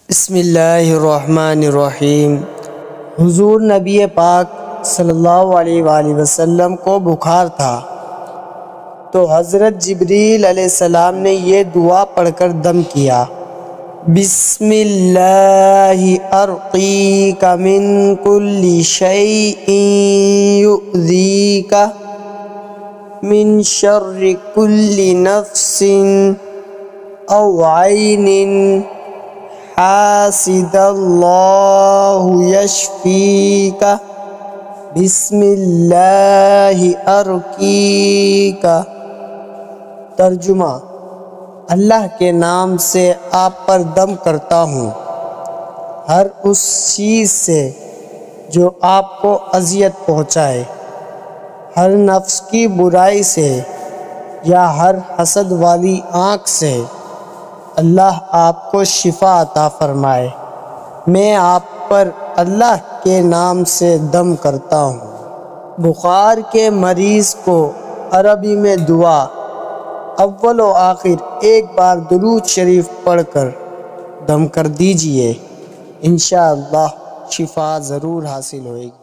بسم اللہ الرحمن الرحیم۔ حضور نبی پاک صلی اللہ علیہ وآلہ وسلم کو بخار تھا تو حضرت جبریل علیہ السلام نے یہ دعا پڑھ کر دم کیا: بسم اللہ ارقیک من کل شیء یؤذیک من شر کل نفس او عین حاسد اللہ یشفیک بسم اللہ ارقیک۔ ترجمہ: اللہ کے نام سے آپ پر دم کرتا ہوں، ہر اس چیز سے جو آپ کو اذیت پہنچائے، ہر نفس کی برائی سے یا ہر حسد والی آنکھ سے۔ اللہ آپ کو شفا عطا فرمائے۔ میں آپ پر اللہ کے نام سے دم کرتا ہوں۔ بخار کے مریض کو عربی میں دعا اول و آخر ایک بار درود شریف پڑھ کر دم کر دیجئے، انشاءاللہ شفا ضرور حاصل ہوئے گی۔